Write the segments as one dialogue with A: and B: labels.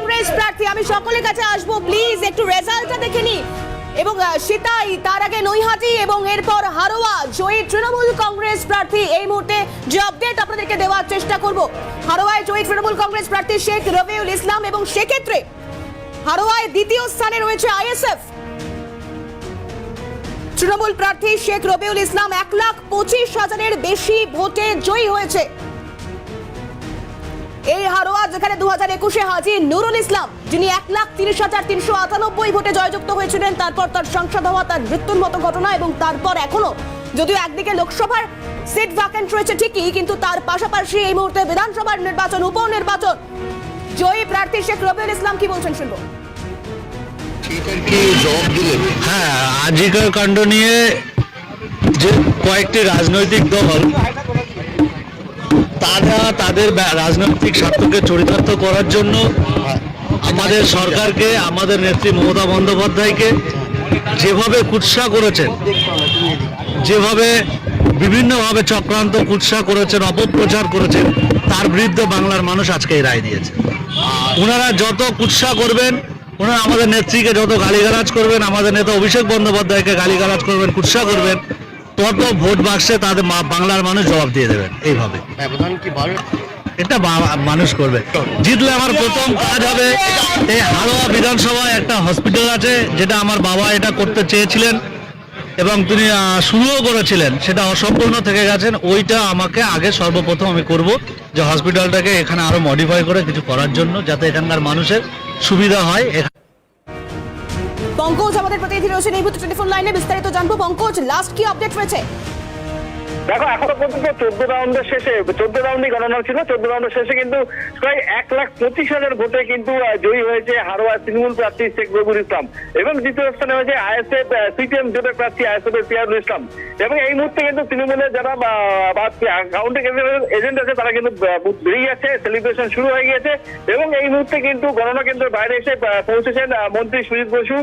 A: কংগ্রেস প্রার্থী। আমি সকলের কাছে আসবো, প্লিজ একটু রেজাল্টটা দেখে নি। এবং সেটাই, তার আগে নৈহাটি এবং এরপর হারোয়া জয়ী তৃণমূল কংগ্রেস প্রার্থী। এই মুহূর্তে যে আপডেট আপনাদেরকে দেওয়ার চেষ্টা করব, হারোয়ায় জয়ী তৃণমূল কংগ্রেস প্রার্থী শেখ রবিউল ইসলাম, এবং সেক্ষেত্রে হারোয়ায় দ্বিতীয় স্থানে রয়েছে আইএসএফ। তৃণমূল প্রার্থী শেখ রবিউল ইসলাম 1,25,000-এর বেশি ভোটে জয়ী হয়েছে। এই হারোয়া যেখানে 2021-এ হাজি নুরুল ইসলাম, যিনি 1,30,398 ভোটে জয়যুক্ত হয়েছিলেন, তারপর তার সংসদ হওয়া, তার মৃত্যুর মতো ঘটনা, এবং তারপর এখনো যদিও একদিকে লোকসভার সিট ভ্যাকেন্ট রয়েছে ঠিকই, কিন্তু তার পাশাপাশি এই মুহূর্তে বিধানসভার নির্বাচন, উপনির্বাচন। জয়ী প্রার্থী শেখ রবিউল ইসলাম কি বলছেন শুনবো।
B: হ্যাঁ, আজিকার কাণ্ড নিয়ে যে কয়েকটি রাজনৈতিক দল তারা তাদের রাজনৈতিক স্বার্থকে চরিতার্থ করার জন্য আমাদের সরকারকে, আমাদের নেত্রী মমতা বন্দ্যোপাধ্যায়কে যেভাবে কুৎসা করেছেন, যেভাবে বিভিন্নভাবে চক্রান্ত কুৎসা করেছেন, অপপ্রচার করেছেন, তার বিরুদ্ধে বাংলার মানুষ আজকে এই রায় দিয়েছে। ওনারা যত কুৎসা করবেন, ওনারা আমাদের নেত্রীকে যত গালিগালাজ করবেন, আমাদের নেতা অভিষেক বন্দ্যোপাধ্যায়কে গালিগালাজ করবেন, কুৎসা করবেন, তত ভোট বাক্সে তাদের বাংলার মানুষ জবাব দিয়ে দেবেন। এইভাবে এটা মানুষ করবে। জিতলে আমার প্রথম কাজ হবে, এই হারোয়া বিধানসভায় একটা হসপিটাল আছে, যেটা আমার বাবা এটা করতে চেয়েছিলেন এবং তিনি শুরুও করেছিলেন, সেটা অসম্পূর্ণ থেকে গেছেন। ওইটা আমাকে আগে সর্বপ্রথম আমি করব, যে হসপিটালটাকে এখানে আরো মডিফাই করে কিছু করার জন্য, যাতে এখানকার মানুষের সুবিধা হয়।
A: পঙ্কজ আমাদের প্রতিনিধি রয়েছেন এই মুহূর্তে টেলিফোন লাইনে, বিস্তারিত জানবো। পঙ্কজ, লাস্ট কি আপডেট রয়েছে?
C: দেখো, এখনো পর্যন্ত 14 রাউন্ডের শেষে 14 রাউন্ডই গণনা ছিল। 14 রাউন্ডের শেষে কিন্তু প্রায় 1,25,000 ভোটে কিন্তু জয়ী হয়েছে হারোয়া তৃণমূল প্রার্থী শেখ রবিউল ইসলাম, এবং দ্বিতীয় স্থানে হয়েছে আইএসএফ সিপিএম জোটের প্রার্থী আইএসএফ এর পিয়ারুল ইসলাম। এবং এই মুহূর্তে কিন্তু তৃণমূলের যারা কাউন্টিং এজেন্ট আছে, তারা কিন্তু বেরিয়ে যাচ্ছে, সেলিব্রেশন শুরু হয়ে গিয়েছে। এবং এই মুহূর্তে কিন্তু গণনা কেন্দ্রের বাইরে এসে পৌঁছেছেন মন্ত্রী সুজিত বসু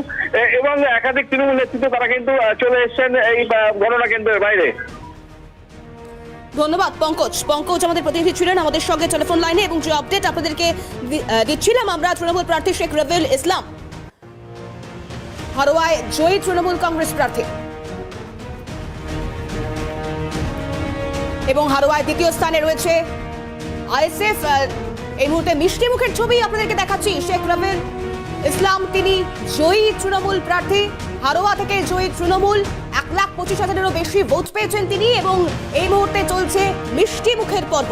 C: এবং একাধিক তৃণমূল নেতৃত্ব, তারা কিন্তু চলে এসেছেন এই গণনা কেন্দ্রের বাইরে।
A: ধন্যবাদ পঙ্কজ। পঙ্কজ আমাদের প্রতিনিধি ছিলেন আমাদের সঙ্গে টেলিফোন লাইনে, এবং যে আপডেট আপনাদেরকে দিচ্ছিলাম আমরা, তৃণমূল প্রার্থী শেখ রবিউল ইসলাম হারোয়ায় জয়ী তৃণমূল কংগ্রেস প্রার্থী, এবং হারোয়ায় দ্বিতীয় স্থানে রয়েছে আইএসএফ। এই মুহূর্তে মিষ্টি মুখের ছবি আপনাদেরকে দেখাচ্ছি। শেখ রবিউল ইসলাম তিনি জয়ী তৃণমূল প্রার্থী, হারোয়া থেকে জয়ী তৃণমূল, 1,25,000-এরও বেশি ভোট পেয়েছেন তিনি, এবং এই মুহূর্তে চলছে মিষ্টি মুখের পর্ব।